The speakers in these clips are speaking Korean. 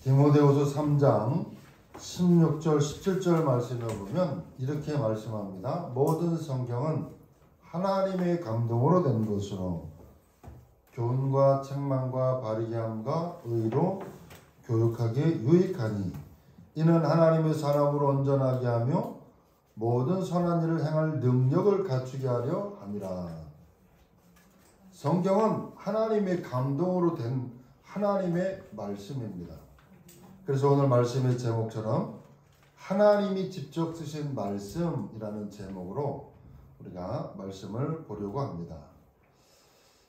디모데후서 3장 16절 17절 말씀을 보면 이렇게 말씀합니다. 모든 성경은 하나님의 감동으로 된 것으로 교훈과 책망과 바르게 함과 의로 교육하기에 유익하니 이는 하나님의 사람으로 온전하게 하며 모든 선한 일을 행할 능력을 갖추게 하려 함이라. 성경은 하나님의 감동으로 된 하나님의 말씀입니다. 그래서 오늘 말씀의 제목처럼 하나님이 직접 쓰신 말씀이라는 제목으로 우리가 말씀을 보려고 합니다.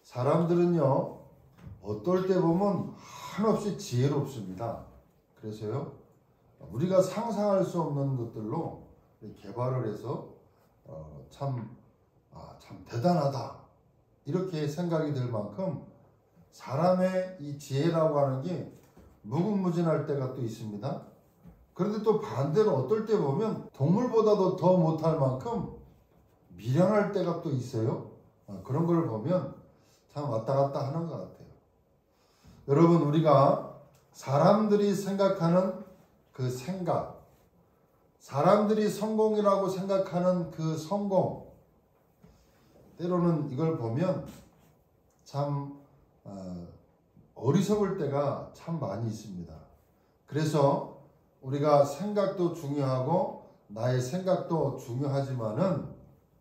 사람들은요, 어떨 때 보면 한없이 지혜롭습니다. 그래서요, 우리가 상상할 수 없는 것들로 개발을 해서 참 대단하다 이렇게 생각이 들 만큼 사람의 이 지혜라고 하는 게 무궁무진할 때가 또 있습니다. 그런데 또 반대로 어떨 때 보면 동물보다도 더 못할 만큼 미련할 때가 또 있어요. 그런 걸 보면 참 왔다 갔다 하는 것 같아요. 여러분, 우리가 사람들이 생각하는 그 생각, 사람들이 성공이라고 생각하는 그 성공, 때로는 이걸 보면 참 어리석을 때가 참 많이 있습니다. 그래서 우리가 생각도 중요하고 나의 생각도 중요하지만은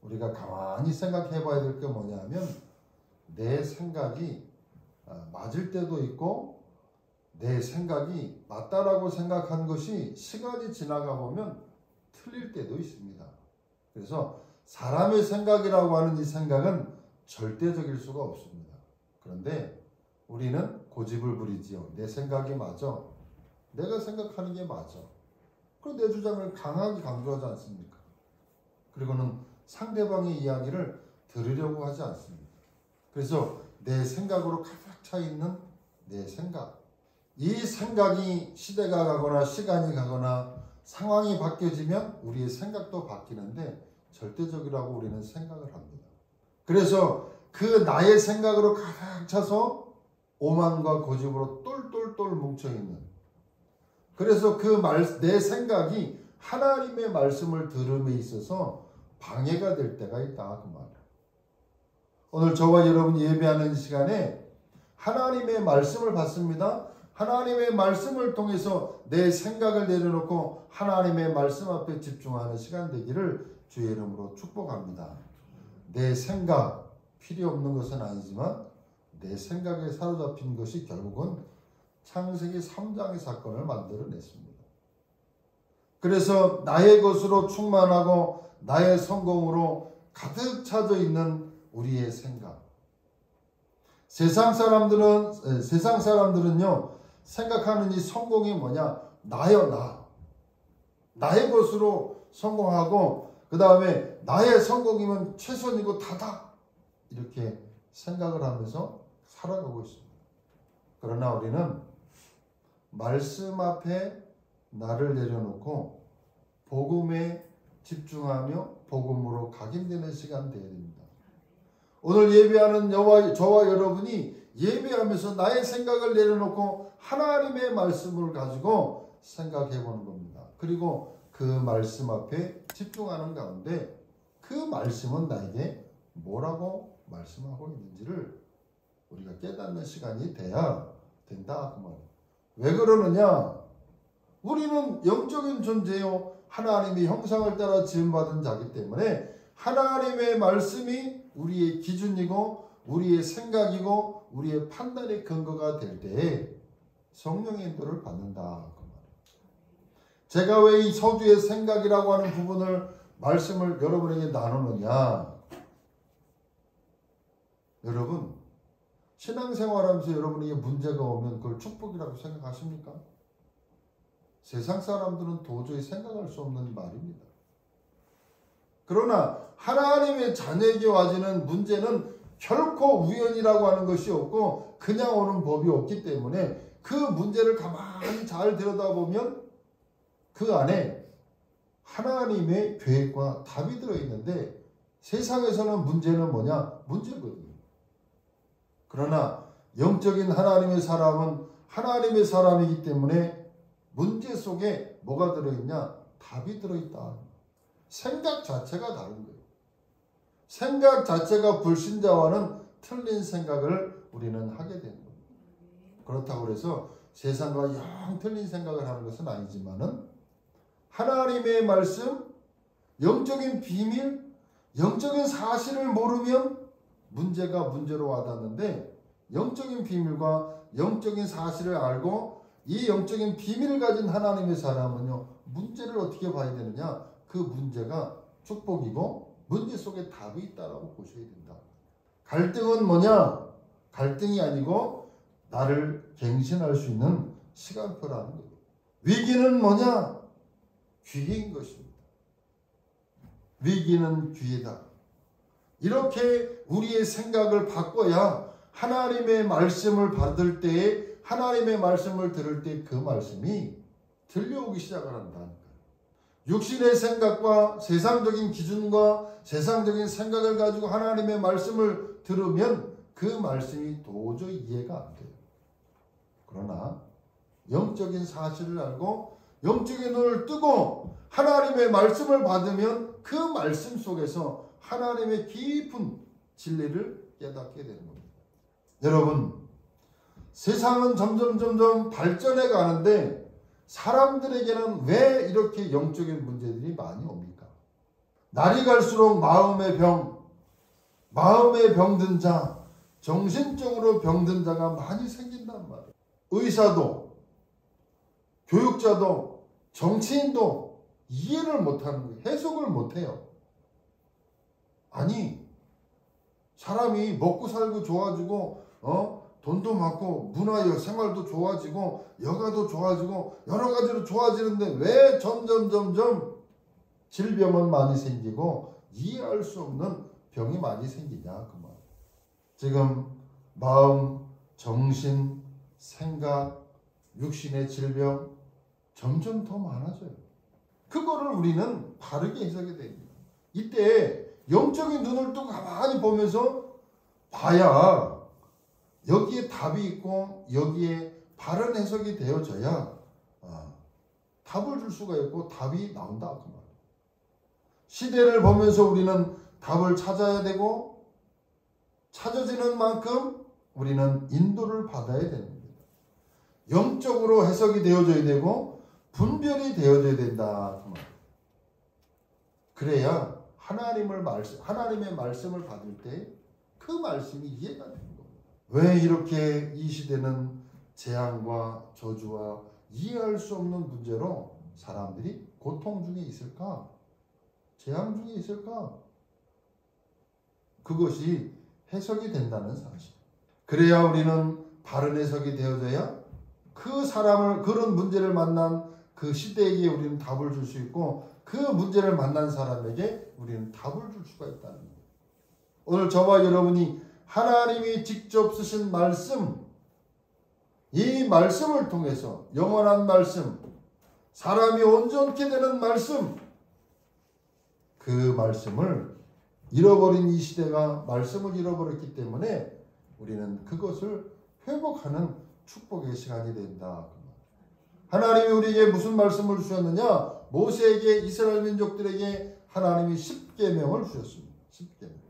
우리가 가만히 생각해 봐야 될 게 뭐냐면 내 생각이 맞을 때도 있고 내 생각이 맞다라고 생각한 것이 시간이 지나가 보면 틀릴 때도 있습니다. 그래서 사람의 생각이라고 하는 이 생각은 절대적일 수가 없습니다. 그런데 우리는 고집을 부리지요. 내 생각이 맞아. 내가 생각하는 게 맞아. 그리고 내 주장을 강하게 강조하지 않습니까? 그리고는 상대방의 이야기를 들으려고 하지 않습니다. 그래서 내 생각으로 가득 차 있는 내 생각. 이 생각이 시대가 가거나 시간이 가거나 상황이 바뀌어지면 우리의 생각도 바뀌는데 절대적이라고 우리는 생각을 합니다. 그래서 그 나의 생각으로 가득 차서 오만과 고집으로 똘똘똘 뭉쳐있는, 그래서 내 생각이 하나님의 말씀을 들음에 있어서 방해가 될 때가 있다 그 말이에요. 오늘 저와 여러분이 예배하는 시간에 하나님의 말씀을 받습니다. 하나님의 말씀을 통해서 내 생각을 내려놓고 하나님의 말씀 앞에 집중하는 시간 되기를 주의 이름으로 축복합니다. 내 생각 필요 없는 것은 아니지만 내 생각에 사로잡힌 것이 결국은 창세기 3장의 사건을 만들어냈습니다. 그래서 나의 것으로 충만하고 나의 성공으로 가득 차져 있는 우리의 생각. 세상 사람들은요, 생각하는 이 성공이 뭐냐? 나요, 나. 나의 것으로 성공하고, 그 다음에 나의 성공이면 최선이고 다다. 이렇게 생각을 하면서 살아가고 있습니다. 그러나 우리는 말씀 앞에 나를 내려놓고 복음에 집중하며 복음으로 각인되는 시간 되어야 됩니다. 오늘 예배하는 저와 여러분이 예배하면서 나의 생각을 내려놓고 하나님의 말씀을 가지고 생각해 보는 겁니다. 그리고 그 말씀 앞에 집중하는 가운데 그 말씀은 나에게 뭐라고 말씀하고 있는지를 우리가 깨닫는 시간이 돼야 된다 그 말이에요. 왜 그러느냐? 우리는 영적인 존재요, 하나님의 형상을 따라 지음받은 자이기 때문에 하나님의 말씀이 우리의 기준이고 우리의 생각이고 우리의 판단의 근거가 될 때에 성령의 인도를 받는다 그 말이에요. 제가 왜 이 서두의 생각이라고 하는 부분을 말씀을 여러분에게 나누느냐? 여러분, 신앙생활하면서 여러분에게 문제가 오면 그걸 축복이라고 생각하십니까? 세상 사람들은 도저히 생각할 수 없는 말입니다. 그러나 하나님의 자녀에게 와지는 문제는 결코 우연이라고 하는 것이 없고 그냥 오는 법이 없기 때문에 그 문제를 가만히 잘 들여다보면 그 안에 하나님의 계획과 답이 들어있는데 세상에서는 문제는 뭐냐? 문제거든요. 그러나 영적인 하나님의 사람은 하나님의 사람이기 때문에 문제 속에 뭐가 들어있냐? 답이 들어있다. 생각 자체가 다른 거예요. 생각 자체가 불신자와는 틀린 생각을 우리는 하게 되는 겁니다. 그렇다고 해서 세상과 영 틀린 생각을 하는 것은 아니지만은 하나님의 말씀, 영적인 비밀, 영적인 사실을 모르면 문제가 문제로 와닿는데 영적인 비밀과 영적인 사실을 알고 이 영적인 비밀을 가진 하나님의 사람은요, 문제를 어떻게 봐야 되느냐? 그 문제가 축복이고 문제 속에 답이 있다라고 보셔야 된다. 갈등은 뭐냐? 갈등이 아니고 나를 갱신할 수 있는 시간표라는 거예요. 위기는 뭐냐? 기회인 것입니다. 위기는 기회다. 이렇게 우리의 생각을 바꿔야 하나님의 말씀을 받을 때에, 하나님의 말씀을 들을 때 그 말씀이 들려오기 시작을 한다는 거예요. 육신의 생각과 세상적인 기준과 세상적인 생각을 가지고 하나님의 말씀을 들으면 그 말씀이 도저히 이해가 안 돼요. 그러나 영적인 사실을 알고 영적인 눈을 뜨고 하나님의 말씀을 받으면 그 말씀 속에서 하나님의 깊은 진리를 깨닫게 되는 겁니다. 여러분, 세상은 점점 발전해 가는데 사람들에게는 왜 이렇게 영적인 문제들이 많이 옵니까? 날이 갈수록 마음의 병든 자, 정신적으로 병든 자가 많이 생긴단 말이에요. 의사도, 교육자도, 정치인도 이해를 못하는 거예요. 해석을 못해요. 아니, 사람이 먹고 살고 좋아지고 돈도 많고 문화 생활도 좋아지고 여가도 좋아지고 여러 가지로 좋아지는데 왜 점점 질병은 많이 생기고 이해할 수 없는 병이 많이 생기냐 그 말. 지금 마음, 정신, 생각, 육신의 질병 점점 더 많아져요. 그거를 우리는 바르게 해석이 됩니다. 이때 영적인 눈을 또 가만히 보면서 봐야 여기에 답이 있고 여기에 바른 해석이 되어져야 답을 줄 수가 있고 답이 나온다 그 말. 시대를 보면서 우리는 답을 찾아야 되고 찾아지는 만큼 우리는 인도를 받아야 되는 겁니다. 영적으로 해석이 되어져야 되고 분별이 되어져야 된다 그 말. 그래야 하나님의 말씀을 받을 때 그 말씀이 이해가 되는 겁니다. 왜 이렇게 이 시대는 재앙과 저주와 이해할 수 없는 문제로 사람들이 고통 중에 있을까? 재앙 중에 있을까? 그것이 해석이 된다는 사실. 그래야 우리는 바른 해석이 되어져야 그 사람을, 그런 문제를 만난 그 시대에게 우리는 답을 줄 수 있고 그 문제를 만난 사람에게 우리는 답을 줄 수가 있다는 거예요. 오늘 저와 여러분이 하나님이 직접 쓰신 말씀, 이 말씀을 통해서 영원한 말씀, 사람이 온전케 되는 말씀, 그 말씀을 잃어버린 이 시대가 말씀을 잃어버렸기 때문에 우리는 그것을 회복하는 축복의 시간이 된다. 하나님이 우리에게 무슨 말씀을 주셨느냐? 모세에게, 이스라엘 민족들에게 하나님이 10계명을 주셨습니다. 10계명.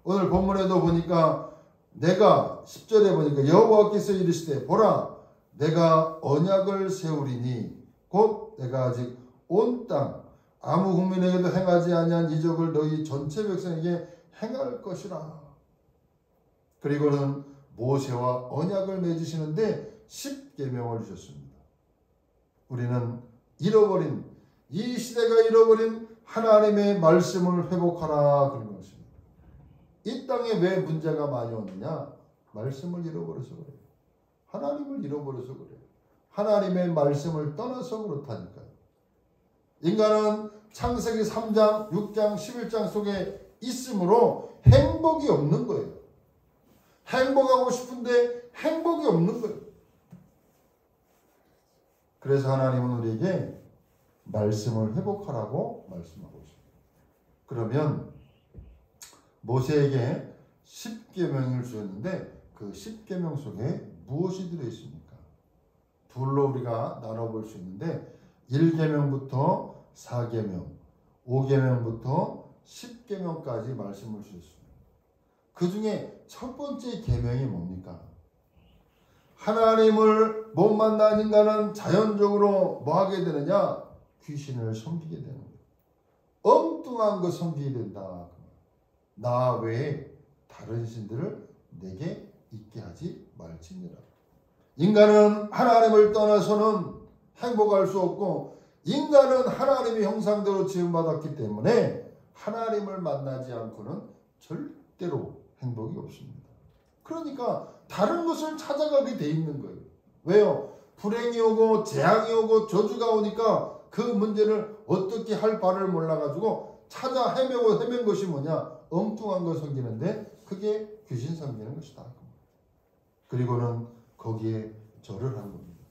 오늘 본문에도 보니까 내가 10절에 보니까 여호와께서 이르시되 보라 내가 언약을 세우리니 곧 내가 아직 온 땅 아무 국민에게도 행하지 아니한 이적을 너희 전체 백성에게 행할 것이라. 그리고는 모세와 언약을 맺으시는데 10계명을 주셨습니다. 우리는 잃어버린, 이 시대가 잃어버린 하나님의 말씀을 회복하라 그런 것입니다. 이 땅에 왜 문제가 많이 오느냐? 말씀을 잃어버려서 그래요. 하나님을 잃어버려서 그래요. 하나님의 말씀을 떠나서 그렇다니까요. 인간은 창세기 3장, 6장, 11장 속에 있으므로 행복이 없는 거예요. 행복하고 싶은데 행복이 없는 거예요. 그래서 하나님은 우리에게 말씀을 회복하라고 말씀하고 있습니다. 그러면 모세에게 10계명을 주었는데 그 10계명 속에 무엇이 들어있습니까? 둘로 우리가 나눠볼 수 있는데 1계명부터 4계명, 5계명부터 10계명까지 말씀을 주셨습니다. 그 중에 첫 번째 계명이 뭡니까? 하나님을 못 만난 인간은 자연적으로 뭐 하게 되느냐? 귀신을 섬기게 되는 거예요. 엉뚱한 거 섬기게 된다. 나 외에 다른 신들을 내게 있게 하지 말지니라. 인간은 하나님을 떠나서는 행복할 수 없고 인간은 하나님의 형상대로 지음받았기 때문에 하나님을 만나지 않고는 절대로 행복이 없습니다. 그러니까 다른 것을 찾아가게 돼 있는 거예요. 왜요? 불행이 오고 재앙이 오고 저주가 오니까 그 문제를 어떻게 할 바를 몰라가지고 찾아 헤맨 것이 뭐냐? 엉뚱한 거 섬기는데 그게 귀신 섬기는 것이다. 그리고는 거기에 절을 한 겁니다.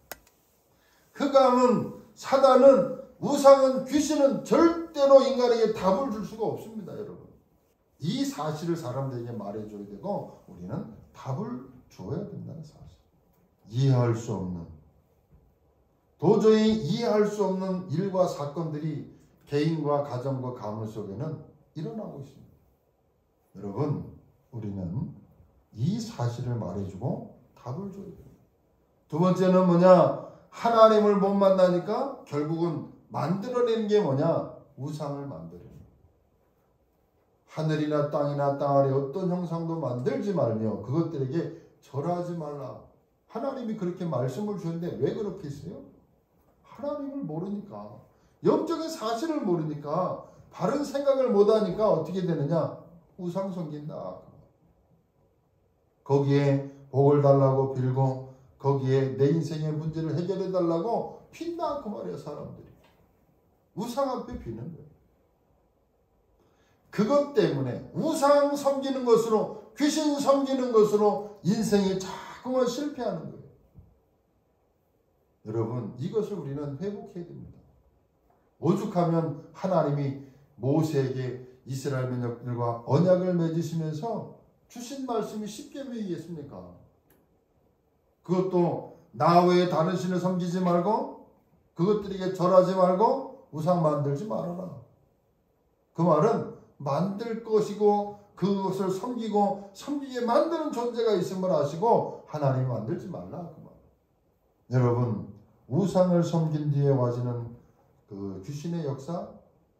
흑암은, 사단은, 우상은, 귀신은 절대로 인간에게 답을 줄 수가 없습니다. 여러분. 이 사실을 사람들에게 말해줘야 되고 우리는 답을 줘야 된다는 사실. 이해할 수 없는, 도저히 이해할 수 없는 일과 사건들이 개인과 가정과 가문 속에는 일어나고 있습니다. 여러분, 우리는 이 사실을 말해주고 답을 줘야 됩니다. 두 번째는 뭐냐? 하나님을 못 만나니까 결국은 만들어내는 게 뭐냐? 우상을 만들어내는 거예요. 하늘이나 땅이나 땅 아래 어떤 형상도 만들지 말며 그것들에게 절하지 말라. 하나님이 그렇게 말씀을 주셨는데 왜 그렇게 했어요? 하나님을 모르니까, 영적인 사실을 모르니까, 바른 생각을 못하니까 어떻게 되느냐? 우상 섬긴다. 거기에 복을 달라고 빌고 거기에 내 인생의 문제를 해결해 달라고 빈다 그 말이에요. 사람들이 우상 앞에 비는 거예요. 그것 때문에 우상 섬기는 것으로, 귀신 섬기는 것으로 인생이 자꾸만 실패하는 거예요. 여러분, 이것을 우리는 회복해야 됩니다. 오죽하면 하나님이 모세에게 이스라엘 민족들과 언약을 맺으시면서 주신 말씀이 십계명이겠습니까? 그것도 나 외에 다른 신을 섬기지 말고 그것들에게 절하지 말고 우상 만들지 말아라. 그 말은 만들 것이고 그것을 섬기고 섬기게 만드는 존재가 있음을 아시고 하나님이 만들지 말라. 그 말. 여러분, 우상을 섬긴 뒤에 와지는 그 귀신의 역사,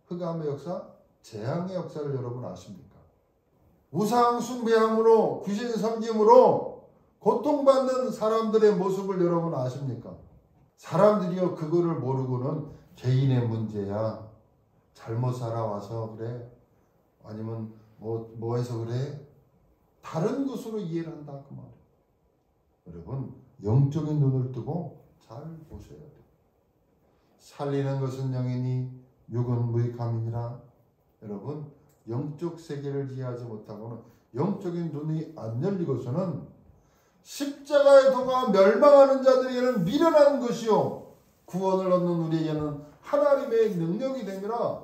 흑암의 역사, 재앙의 역사를 여러분 아십니까? 우상 숭배함으로, 귀신 섬김으로 고통받는 사람들의 모습을 여러분 아십니까? 사람들이요, 그거를 모르고는 개인의 문제야, 잘못 살아와서 그래, 아니면 뭐 해서 그래, 다른 것으로 이해를 한다 그 말이에요. 여러분, 영적인 눈을 뜨고 잘 보셔야 돼요. 살리는 것은 영이니 육은 무익함이니라. 여러분, 영적 세계를 이해하지 못하고는, 영적인 눈이 안 열리고서는 십자가의 도가 멸망하는 자들에게는 미련한 것이요 구원을 얻는 우리에게는 하나님의 능력이 됩니다.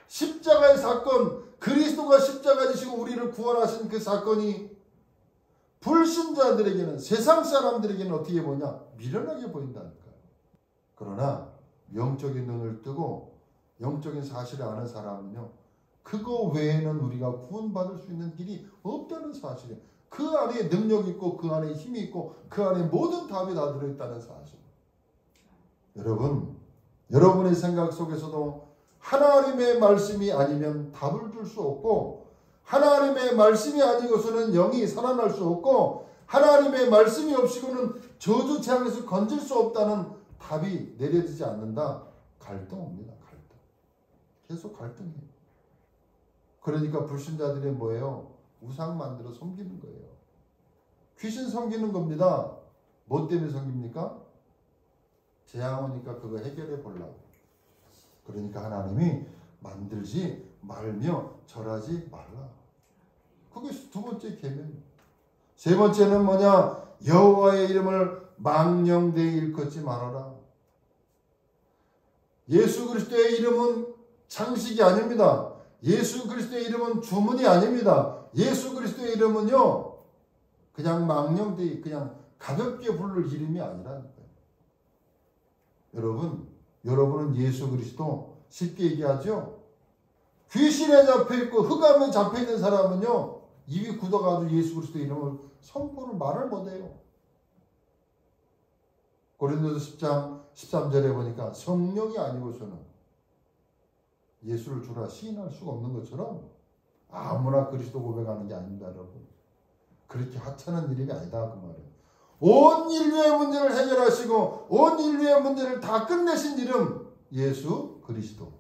십자가의 사건, 그리스도가 십자가 지시고 우리를 구원하신 그 사건이 불신자들에게는, 세상 사람들에게는 어떻게 보냐? 미련하게 보인다니까요. 그러나 영적인 눈을 뜨고 영적인 사실을 아는 사람은요, 그거 외에는 우리가 구원받을 수 있는 길이 없다는 사실이에요. 그 안에 능력이 있고 그 안에 힘이 있고 그 안에 모든 답이 다 들어있다는 사실. 여러분, 여러분의 생각 속에서도 하나님의 말씀이 아니면 답을 줄 수 없고, 하나님의 말씀이 아니고서는 영이 살아날 수 없고, 하나님의 말씀이 없이고는 저주 재앙에서 건질 수 없다는 답이 내려지지 않는다. 갈등 옵니다. 갈등. 계속 갈등해요. 그러니까 불신자들이 뭐예요? 우상 만들어 섬기는 거예요. 귀신 섬기는 겁니다. 뭐 때문에 섬깁니까? 재앙 오니까 그거 해결해 보려고. 그러니까 하나님이 만들지 말며 절하지 말라. 그게 두 번째 계명이에요. 세 번째는 뭐냐? 여호와의 이름을 망령되이 일컫지 말아라. 예수 그리스도의 이름은 장식이 아닙니다. 예수 그리스도의 이름은 주문이 아닙니다. 예수 그리스도의 이름은요, 그냥 망령되이, 그냥 가볍게 부를 이름이 아니라는 거예요. 여러분은 예수 그리스도 쉽게 얘기하죠. 귀신에 잡혀있고 흑암에 잡혀있는 사람은요, 입이 굳어가지고 예수 그리스도 이름을 선포를 말을 못해요. 고린도서 10장 13절에 보니까 성령이 아니고서는 예수를 주라 시인할 수가 없는 것처럼 아무나 그리스도 고백하는 게 아닙니다, 여러분. 그렇게 하찮은 이름이 아니다 그 말이에요. 온 인류의 문제를 해결하시고 온 인류의 문제를 다 끝내신 이름 예수 그리스도.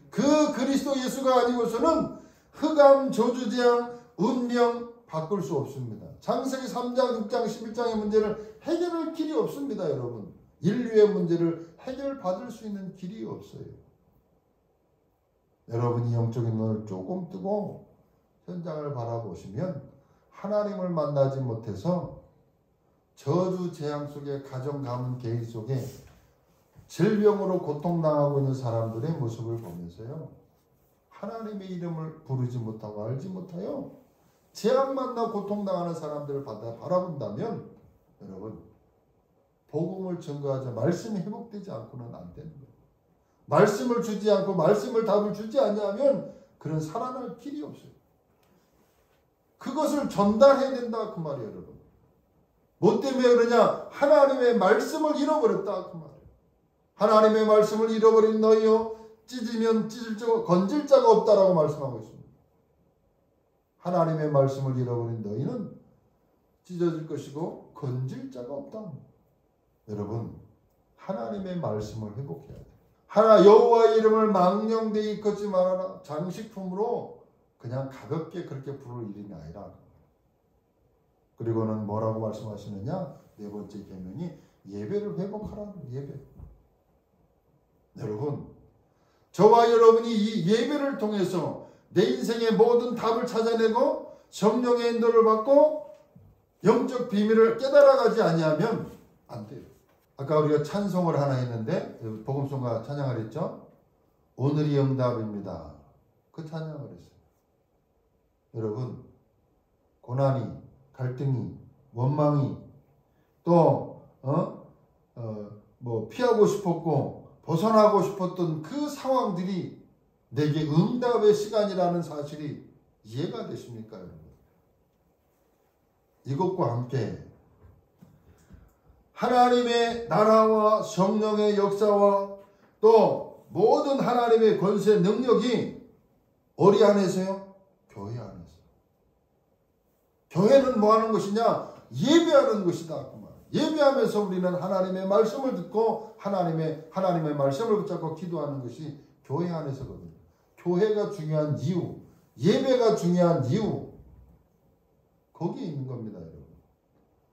그 그리스도 예수가 아니고서는 흑암, 저주재앙, 운명 바꿀 수 없습니다. 창세기 3장, 6장, 11장의 문제를 해결할 길이 없습니다, 여러분. 인류의 문제를 해결받을 수 있는 길이 없어요. 여러분이 영적인 눈을 조금 뜨고 현장을 바라보시면 하나님을 만나지 못해서 저주 재앙 속에 가정 가문 개인 속에 질병으로 고통당하고 있는 사람들의 모습을 보면서요, 하나님의 이름을 부르지 못하고 알지 못하여 재앙 만나 고통당하는 사람들을 바라본다면 여러분, 복음을 증거하자 말씀이 회복되지 않고는 안 되는 거예요. 말씀을 주지 않고 말씀을 답을 주지 않냐면 그런 살아날 길이 없어요. 그것을 전달해야 된다 그 말이에요, 여러분. 뭐 때문에 그러냐? 하나님의 말씀을 잃어버렸다 그 말이에요. 하나님의 말씀을 잃어버린 너희요, 찢으면 찢을 자가 건질 자가 없다라고 말씀하고 있습니다. 하나님의 말씀을 잃어버린 너희는 찢어질 것이고 건질 자가 없다. 여러분, 하나님의 말씀을 회복해야 돼요. 하나 여호와의 이름을 망령되이 일컫지 말아라. 장식품으로 그냥 가볍게 그렇게 부를 일이 아니라. 그리고는 뭐라고 말씀하시느냐? 네 번째 계명이 예배를 회복하라는 예배. 여러분, 저와 여러분이 이 예배를 통해서 내 인생의 모든 답을 찾아내고 성령의 인도를 받고 영적 비밀을 깨달아가지 아니하면 안 돼요. 아까 우리가 찬송을 하나 했는데 복음송가 찬양을 했죠. 오늘이 응답입니다. 그 찬양을 했어요. 여러분, 고난이, 갈등이, 원망이 또 피하고 싶었고 벗어나고 싶었던 그 상황들이 내게 응답의 시간이라는 사실이 이해가 되십니까, 여러분? 이것과 함께 하나님의 나라와 성령의 역사와 또 모든 하나님의 권세 능력이 어디 안에서요? 교회 안에서. 교회는 뭐 하는 것이냐? 예배하는 것이다. 예배하면서 우리는 하나님의 말씀을 듣고 하나님의 말씀을 붙잡고 기도하는 것이 교회 안에서거든요. 교회가 중요한 이유, 예배가 중요한 이유, 거기에 있는 겁니다, 여러분.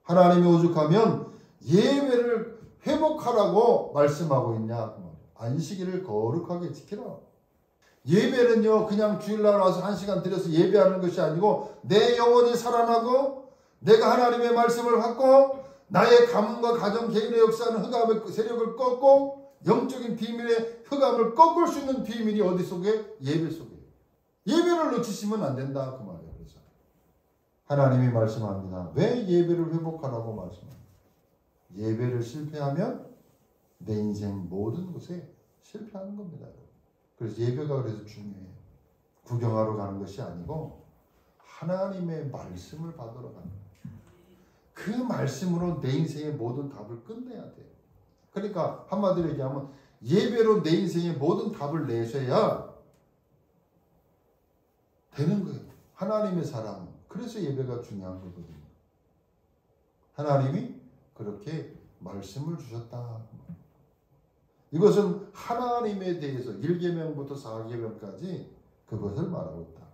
하나님이 오죽하면 예배를 회복하라고 말씀하고 있냐? 안식일을 거룩하게 지키라. 예배는요, 그냥 주일날 와서 1시간 드려서 예배하는 것이 아니고 내 영혼이 살아나고 내가 하나님의 말씀을 받고 나의 가문과 가정 개인의 역사는 흑암의 세력을 꺾고 영적인 비밀의 흑암을 꺾을 수 있는 비밀이 어디 속에? 예배 속에. 예배를 놓치시면 안 된다 그 말이에요. 그래서 하나님이 말씀합니다. 왜 예배를 회복하라고 말씀합니다. 예배를 실패하면 내 인생 모든 곳에 실패하는 겁니다. 그래서 예배가 그래서 중요해요. 구경하러 가는 것이 아니고 하나님의 말씀을 받으러 가는 거예요. 그 말씀으로 내 인생의 모든 답을 끝내야 돼요. 그러니까 한마디로 얘기하면 예배로 내 인생의 모든 답을 내셔야 되는 거예요. 하나님의 사랑. 그래서 예배가 중요한 거거든요. 하나님이 그렇게 말씀을 주셨다. 이것은 하나님에 대해서 1계명부터 4계명까지 그것을 말하고 있다.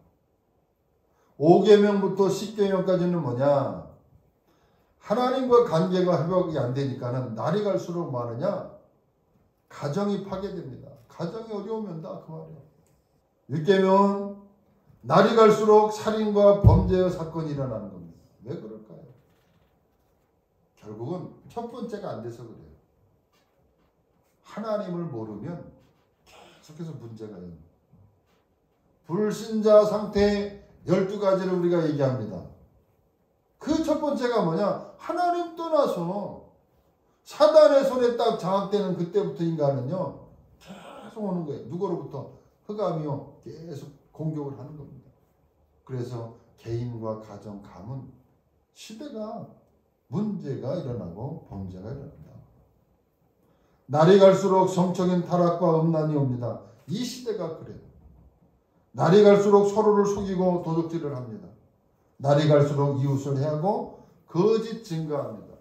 5계명부터 10계명까지는 뭐냐? 하나님과 관계가 회복이 안 되니까는 날이 갈수록 뭐 하느냐? 가정이 파괴됩니다. 가정이 어려우면 그 말이에요. 6계명은 날이 갈수록 살인과 범죄의 사건이 일어나는 겁니다. 왜 그럴까요? 결국은 첫 번째가 안 돼서 그래요. 하나님을 모르면 계속해서 문제가 있는 불신자 상태 12가지를 우리가 얘기합니다. 그 첫 번째가 뭐냐? 하나님 떠나서 사단의 손에 딱 장악되는 그때부터 인간은요 계속 오는 거예요. 누구로부터? 흑암이요 계속 공격을 하는 겁니다. 그래서 개인과 가정, 가문, 시대가 문제가 일어나고 범죄가 일어납니다. 날이 갈수록 성적인 타락과 음란이 옵니다. 이 시대가 그래요. 날이 갈수록 서로를 속이고 도둑질을 합니다. 날이 갈수록 이웃을 해하고 거짓 증거합니다.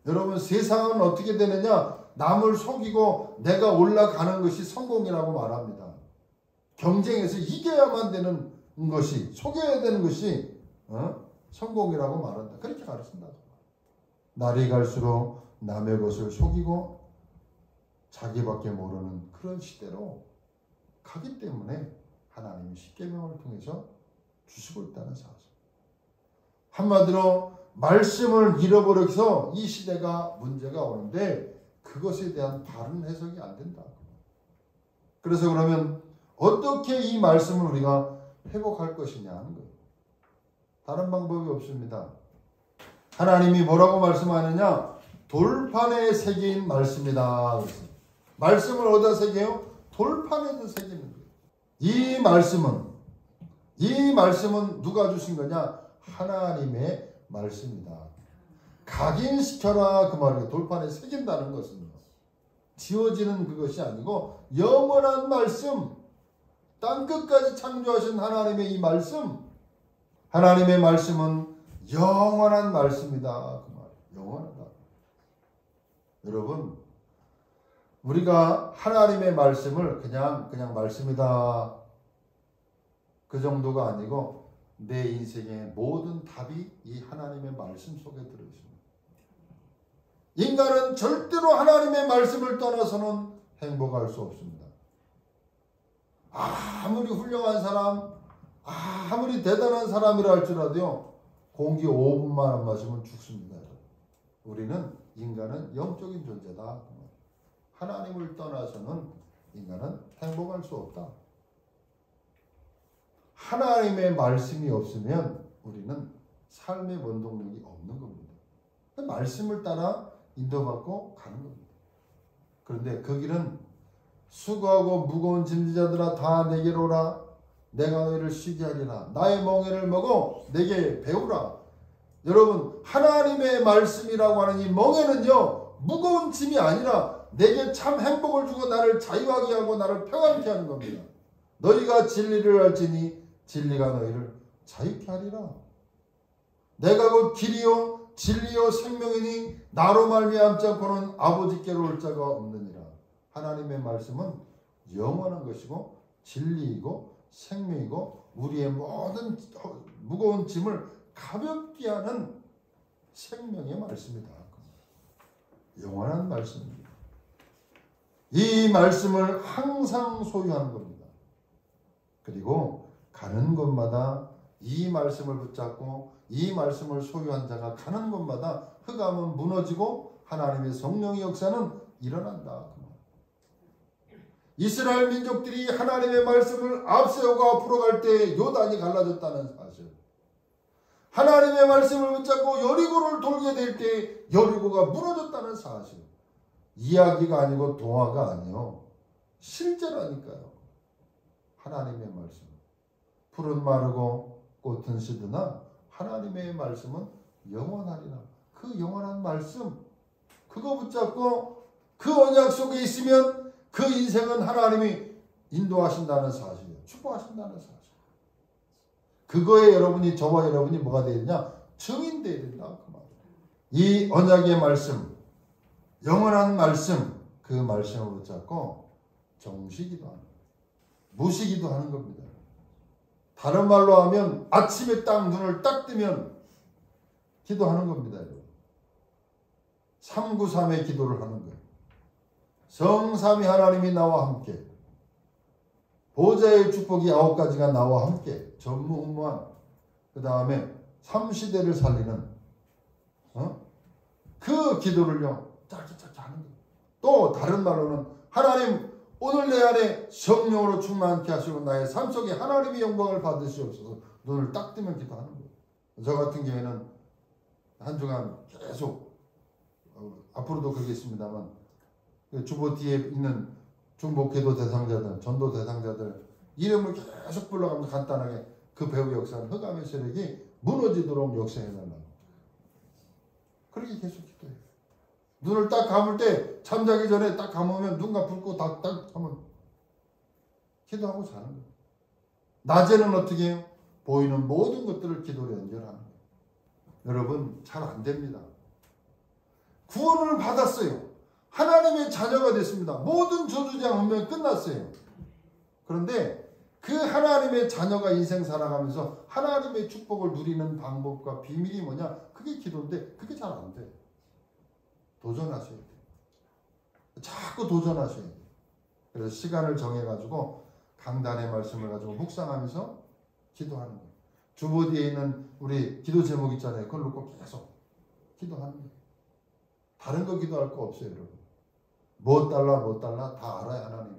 여러분 세상은 어떻게 되느냐? 남을 속이고 내가 올라가는 것이 성공이라고 말합니다. 경쟁에서 이겨야만 되는 것이, 속여야 되는 것이 성공이라고 말한다. 그렇게 가르친다. 날이 갈수록 남의 것을 속이고 자기밖에 모르는 그런 시대로 가기 때문에 하나님이 십계명을 통해서 주시고 있다는 사실. 한마디로 말씀을 잃어버려서 이 시대가 문제가 오는데 그것에 대한 바른 해석이 안 된다. 그래서 그러면 어떻게 이 말씀을 우리가 회복할 것이냐 하는 거예요. 다른 방법이 없습니다. 하나님이 뭐라고 말씀하느냐? 돌판에 새긴 말씀이다. 그래서 말씀을 어디다 새겨요? 돌판에도 새기는 거예요. 이 말씀은 누가 주신 거냐? 하나님의 말씀이다. 각인시켜라 그 말이에요. 돌판에 새긴다는 것은요. 지워지는 그것이 아니고 영원한 말씀, 땅끝까지 창조하신 하나님의 이 말씀, 하나님의 말씀은 영원한 말씀이다. 그 말이에요. 영원하다. 여러분, 우리가 하나님의 말씀을 그냥 말씀이다. 그 정도가 아니고 내 인생의 모든 답이 이 하나님의 말씀 속에 들어있습니다. 인간은 절대로 하나님의 말씀을 떠나서는 행복할 수 없습니다. 아무리 훌륭한 사람, 아무리 대단한 사람이라 할지라도요, 공기 5분만 안 마시면 죽습니다. 우리는, 인간은 영적인 존재다. 하나님을 떠나서는 인간은 행복할 수 없다. 하나님의 말씀이 없으면 우리는 삶의 원동력이 없는 겁니다. 말씀을 따라 인도받고 가는 겁니다. 그런데 그 길은 수고하고 무거운 짐지자들아 다 내게로 오라. 내가 너희를 쉬게 하리라. 나의 멍에를 먹어 내게 배우라. 여러분, 하나님의 말씀이라고 하는 이 멍에는요, 무거운 짐이 아니라 내게 참 행복을 주고 나를 자유하게 하고 나를 평안케 하는 겁니다. 너희가 진리를 알지니 진리가 너희를 자유케 하리라. 내가 곧 길이요 진리요 생명이니 나로 말미암지 않고는 아버지께로 올 자가 없느니라. 하나님의 말씀은 영원한 것이고 진리이고 생명이고 우리의 모든 무거운 짐을 가볍게 하는 생명의 말씀이다. 영원한 말씀입니다. 이 말씀을 항상 소유하는 겁니다. 그리고 가는 곳마다 이 말씀을 붙잡고 이 말씀을 소유한 자가 가는 곳마다 흑암은 무너지고 하나님의 성령의 역사는 일어난다. 이스라엘 민족들이 하나님의 말씀을 앞세우고 앞으로 갈 때 요단이 갈라졌다는 사실. 하나님의 말씀을 붙잡고 여리고를 돌게 될 때 여리고가 무너졌다는 사실. 이야기가 아니고 동화가 아니요. 실제라니까요. 하나님의 말씀. 풀은 마르고 꽃은 시드나 하나님의 말씀은 영원하리라. 그 영원한 말씀, 그거 붙잡고 그 언약 속에 있으면 그 인생은 하나님이 인도하신다는 사실이에요. 축복하신다는 사실. 그거에 여러분이, 저와 여러분이 뭐가 되야 되냐? 증인되어야 된다. 그 말이에요. 이 언약의 말씀, 영원한 말씀, 그 말씀을 붙잡고 정시기도 하는 거예요. 무시기도 하는 겁니다. 다른 말로 하면 아침에 딱 눈을 딱 뜨면 기도하는 겁니다. 393의 기도를 하는 거예요. 성삼위 하나님이 나와 함께, 보좌의 축복이 9가지가 나와 함께, 전무후무한, 그 다음에 3시대를 살리는 그 기도를요 짧게 하는 거예요. 또 다른 말로는 하나님 오늘 내 안에 성령으로 충만케 하시고 나의 삶 속에 하나님의 영광을 받으시옵소서. 눈을 딱 뜨면 기도하는 거예요. 저 같은 경우에는 한 주간 계속 앞으로도 그러겠습니다만 주보 뒤에 있는 중보기도 대상자들, 전도 대상자들 이름을 계속 불러가면서 간단하게 그 배후 역사는 흑암의 세력이 무너지도록 역사해달라고. 그렇게 계속 기도해요. 눈을 딱 감을 때 잠자기 전에 딱 감으면 눈과 붉고 딱 하면 기도하고 자는 거예요. 낮에는 어떻게 해요? 보이는 모든 것들을 기도로 연결하는 거예요. 여러분 잘 안 됩니다. 구원을 받았어요. 하나님의 자녀가 됐습니다. 모든 저주장 운명이 끝났어요. 그런데 그 하나님의 자녀가 인생 살아가면서 하나님의 축복을 누리는 방법과 비밀이 뭐냐? 그게 기도인데 그게 잘 안 돼요. 도전하셔야 돼요. 자꾸 도전하셔야 돼요. 그래서 시간을 정해가지고 강단의 말씀을 가지고 묵상하면서 기도하는 거예요. 주보 뒤에 있는 우리 기도 제목 있잖아요. 그걸 놓고 계속 기도하는 거예요. 다른 거 기도할 거 없어요, 여러분. 뭐 달라 다 알아요, 하나님.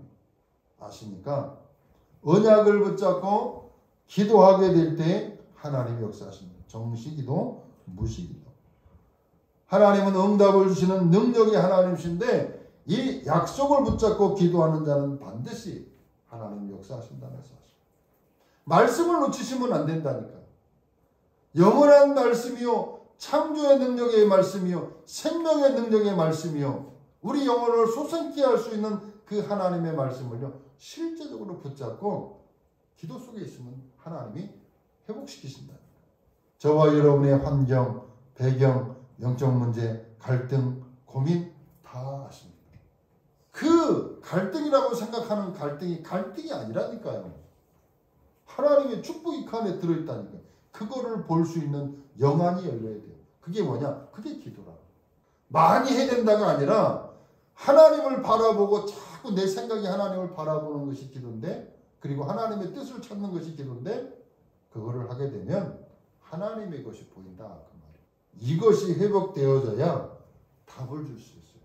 아시니까 언약을 붙잡고 기도하게 될 때 하나님이 역사하십니다. 정시기도, 무시기도. 하나님은 응답을 주시는 능력의 하나님이신데 이 약속을 붙잡고 기도하는 자는 반드시 하나님이 역사하신다는 사실. 말씀을 놓치시면 안 된다니까요. 영원한 말씀이요, 창조의 능력의 말씀이요, 생명의 능력의 말씀이요, 우리 영혼을 소생케 할 수 있는 그 하나님의 말씀을요 실제적으로 붙잡고 기도 속에 있으면 하나님이 회복시키신다. 저와 여러분의 환경, 배경, 영적 문제, 갈등, 고민 다 아십니다. 그 갈등이라고 생각하는 갈등이 아니라니까요. 하나님의 축복이 그 안에 들어있다니까요. 그거를 볼 수 있는 영안이 열려야 돼요. 그게 뭐냐? 그게 기도라. 많이 해야 된다가 아니라 하나님을 바라보고 자꾸 내 생각이 하나님을 바라보는 것이 기도인데, 그리고 하나님의 뜻을 찾는 것이 기도인데, 그거를 하게 되면 하나님의 것이 보인다 그 말이에요. 이것이 회복되어져야 답을 줄 수 있어요.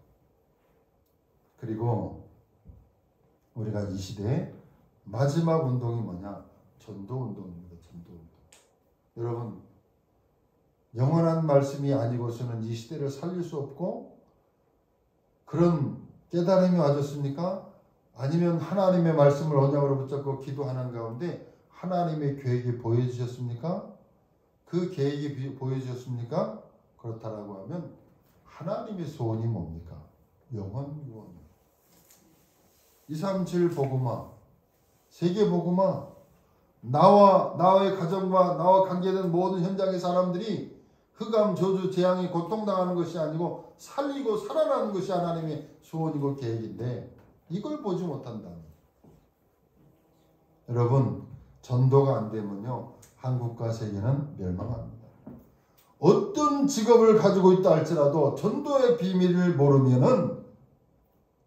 그리고 우리가 이 시대의 마지막 운동이 뭐냐? 전도 운동입니다. 전도 운동. 여러분, 영원한 말씀이 아니고서는 이 시대를 살릴 수 없고, 그런 깨달음이 와졌습니까? 아니면 하나님의 말씀을 언약으로 붙잡고 기도하는 가운데 하나님의 계획이 보여주셨습니까? 그 계획이 보여주셨습니까? 그렇다라고 하면 하나님의 소원이 뭡니까? 영원 구원. 237 복음화, 세계 복음화, 나의 가정과 나와 관계된 모든 현장의 사람들이 흑암, 저주, 재앙이 고통당하는 것이 아니고 살리고 살아나는 것이 하나님의 소원이고 계획인데 이걸 보지 못한다면, 여러분 전도가 안 되면요 한국과 세계는 멸망합니다. 어떤 직업을 가지고 있다 할지라도 전도의 비밀을 모르면은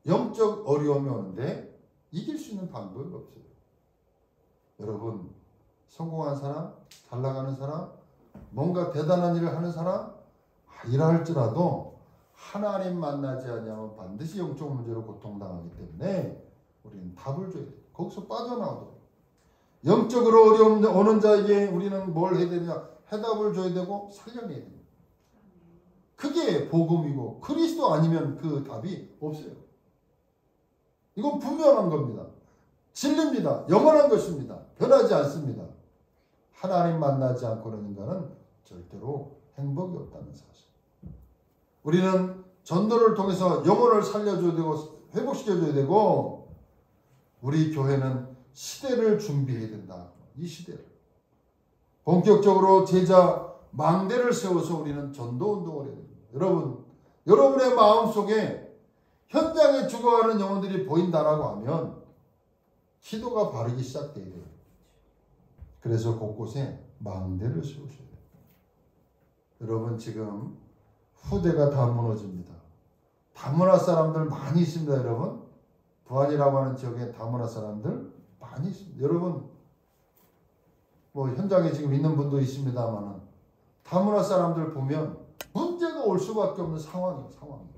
영적 어려움이 오는데 이길 수 있는 방법이 없어요. 여러분, 성공한 사람, 잘 나가는 사람, 뭔가 대단한 일을 하는 사람, 이라 할지라도 하나님 만나지 않으면 반드시 영적 문제로 고통당하기 때문에 우리는 답을 줘야 돼요. 거기서 빠져나오도록. 영적으로 어려움 오는 자에게 우리는 뭘 해야 되냐? 해답을 줘야 되고 살려내야 됩니다. 그게 복음이고 그리스도 아니면 그 답이 없어요. 이건 분명한 겁니다. 진리입니다. 영원한 것입니다. 변하지 않습니다. 하나님 만나지 않고는 인간은 절대로 행복이 없다는 사실. 우리는 전도를 통해서 영혼을 살려줘야 되고 회복시켜줘야 되고, 우리 교회는 시대를 준비해야 된다. 이 시대를. 본격적으로 제자 망대를 세워서 우리는 전도운동을 해야 됩니다. 여러분의 마음속에 현장에 죽어가는 영혼들이 보인다라고 하면 기도가 바르기 시작돼야 돼요. 그래서 곳곳에 망대를 세우셔야 돼요. 여러분, 지금 후대가 다 무너집니다. 다문화 사람들 많이 있습니다. 여러분, 부안이라고 하는 지역에 다문화 사람들 많이 있습니다. 여러분, 뭐 현장에 지금 있는 분도 있습니다만 다문화 사람들 보면 문제가 올 수밖에 없는 상황이에요.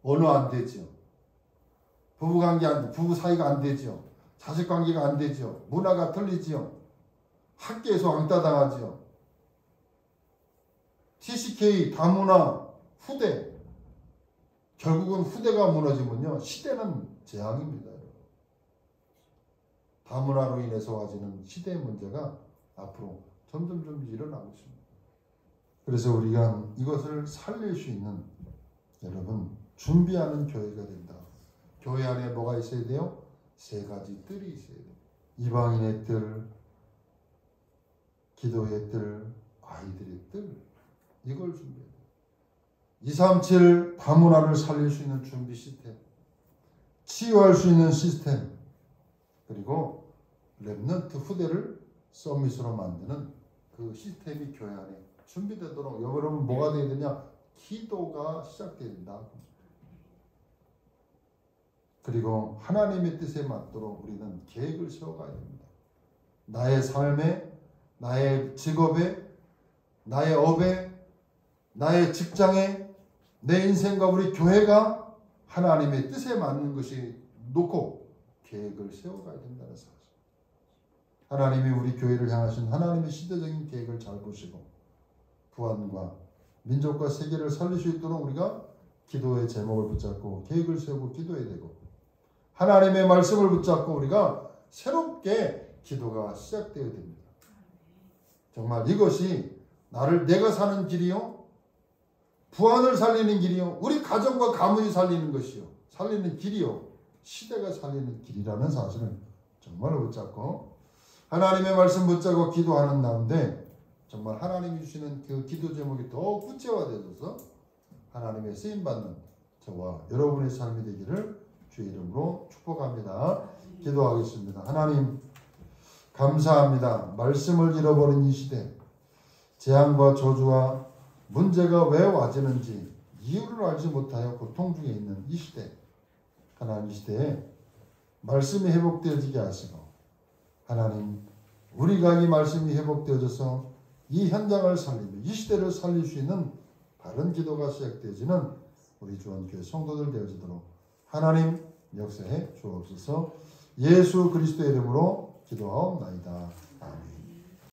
언어 안 되죠. 부부 사이가 안 되죠. 자식 관계가 안 되죠. 문화가 틀리죠. 학교에서 왕따 당하죠. TCK, 다문화, 후대. 결국은 후대가 무너지면요, 시대는 재앙입니다. 다문화로 인해서 와지는 시대의 문제가 앞으로 점점 일어나고 있습니다. 그래서 우리가 이것을 살릴 수 있는, 여러분, 준비하는 교회가 된다. 교회 안에 뭐가 있어야 돼요? 세 가지 뜰이 있어야 돼요. 이방인의 뜰, 기도의 뜰, 아이들의 뜰. 이걸 준비해야 돼요. 237 다문화를 살릴 수 있는 준비 시스템, 치유할 수 있는 시스템, 그리고 렘넌트 후대를 서밋으로 만드는 그 시스템이 교회 안에 준비되도록, 여러분 뭐가 되어야 되냐? 기도가 시작돼야 된다. 그리고 하나님의 뜻에 맞도록 우리는 계획을 세워가야 됩니다. 나의 삶에, 나의 직업에, 나의 업에, 나의 직장에, 내 인생과 우리 교회가 하나님의 뜻에 맞는 것이 놓고 계획을 세워가야 된다는 사실. 하나님이 우리 교회를 향하신 하나님의 시대적인 계획을 잘 보시고 부안과 민족과 세계를 살릴 수 있도록 우리가 기도의 제목을 붙잡고 계획을 세우고 기도해야 되고, 하나님의 말씀을 붙잡고 우리가 새롭게 기도가 시작되어야 됩니다. 정말 이것이 내가 사는 길이요, 부안을 살리는 길이요, 우리 가정과 가문이 살리는 것이요, 살리는 길이요, 시대가 살리는 길이라는 사실을 정말 붙잡고 하나님의 말씀 붙잡고 기도하는 가운데 정말 하나님이 주시는 그 기도 제목이 더 구체화되어서 하나님의 쓰임받는 저와 여러분의 삶이 되기를 주의 이름으로 축복합니다. 기도하겠습니다. 하나님, 감사합니다. 말씀을 잃어버린 이 시대, 재앙과 저주와 문제가 왜 와지는지 이유를 알지 못하여 고통 중에 있는 이 시대, 하나님, 이 시대에 말씀이 회복되어지게 하시고, 하나님, 우리가 이 말씀이 회복되어져서 이 현장을 살리며 이 시대를 살릴 수 있는 바른 기도가 시작되어지는 우리 주원교회 성도들 되어지도록 하나님 역사에 주옵소서. 예수 그리스도의 이름으로 기도하옵나이다. 아멘.